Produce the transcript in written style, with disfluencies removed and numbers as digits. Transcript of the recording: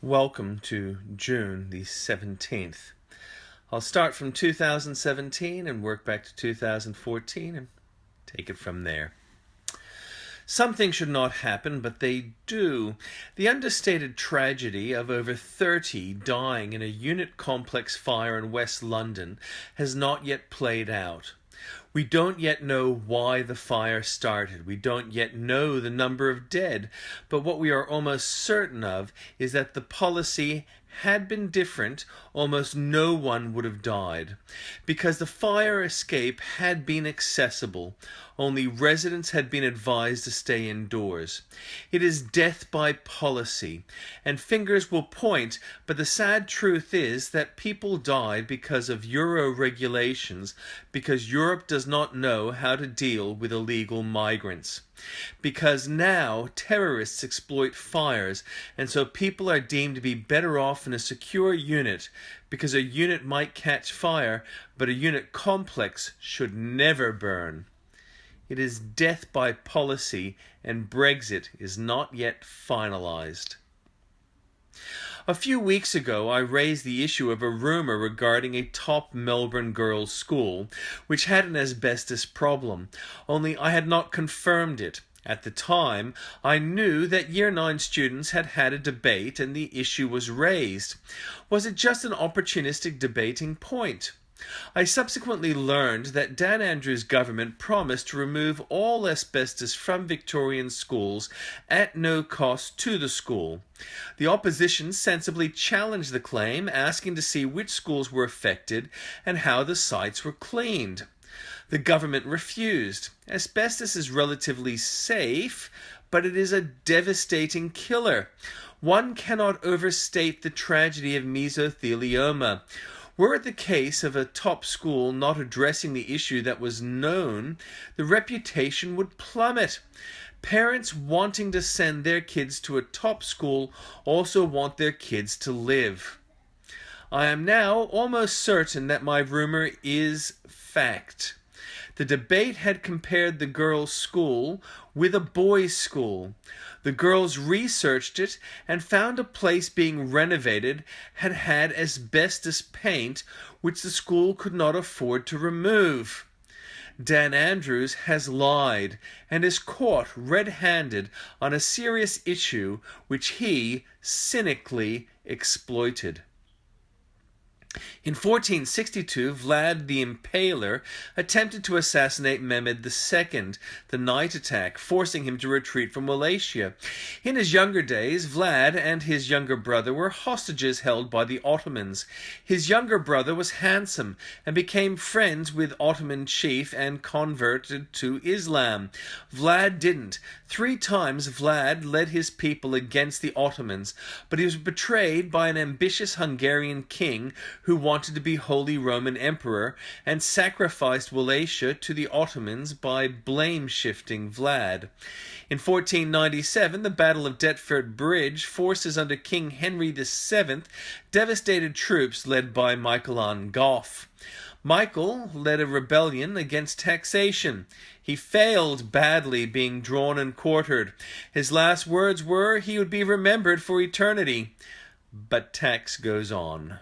Welcome to June the 17th. I'll start from 2017 and work back to 2014 and take it from there. Some things should not happen, but they do. The understated tragedy of over 30 dying in a unit complex fire in West London has not yet played out. We don't yet know why the fire started. We don't yet know the number of dead. But what we are almost certain of is that the policy had been different, almost no one would have died. Because the fire escape had been accessible, only residents had been advised to stay indoors. It is death by policy, and fingers will point, but the sad truth is that people died because of Euro regulations, because Europe does not know how to deal with illegal migrants. Because now terrorists exploit fires, and so people are deemed to be better off in a secure unit, because a unit might catch fire, but a unit complex should never burn. It is death by policy, and Brexit is not yet finalised. A few weeks ago, I raised the issue of a rumour regarding a top Melbourne girls' school, which had an asbestos problem, only I had not confirmed it. At the time, I knew that Year 9 students had had a debate and the issue was raised. Was it just an opportunistic debating point? I subsequently learned that Dan Andrews' government promised to remove all asbestos from Victorian schools at no cost to the school. The opposition sensibly challenged the claim, asking to see which schools were affected and how the sites were cleaned. The government refused. Asbestos is relatively safe, but it is a devastating killer. One cannot overstate the tragedy of mesothelioma. Were it the case of a top school not addressing the issue that was known, the reputation would plummet. Parents wanting to send their kids to a top school also want their kids to live. I am now almost certain that my rumor is fact. The debate had compared the girls' school with a boys' school. The girls researched it and found a place being renovated had asbestos paint, which the school could not afford to remove. Dan Andrews has lied and is caught red-handed on a serious issue which he cynically exploited. In 1462, Vlad the Impaler attempted to assassinate Mehmed II, the night attack, forcing him to retreat from Wallachia. In his younger days, Vlad and his younger brother were hostages held by the Ottomans. His younger brother was handsome and became friends with Ottoman chief and converted to Islam. Vlad didn't. 3 times Vlad led his people against the Ottomans, but he was betrayed by an ambitious Hungarian king who wanted to be Holy Roman Emperor and sacrificed Wallachia to the Ottomans by blame-shifting Vlad. In 1497, the Battle of Deptford Bridge, forces under King Henry VII devastated troops led by Michael Gough. Michael led a rebellion against taxation. He failed badly, being drawn and quartered. His last words were he would be remembered for eternity. But tax goes on.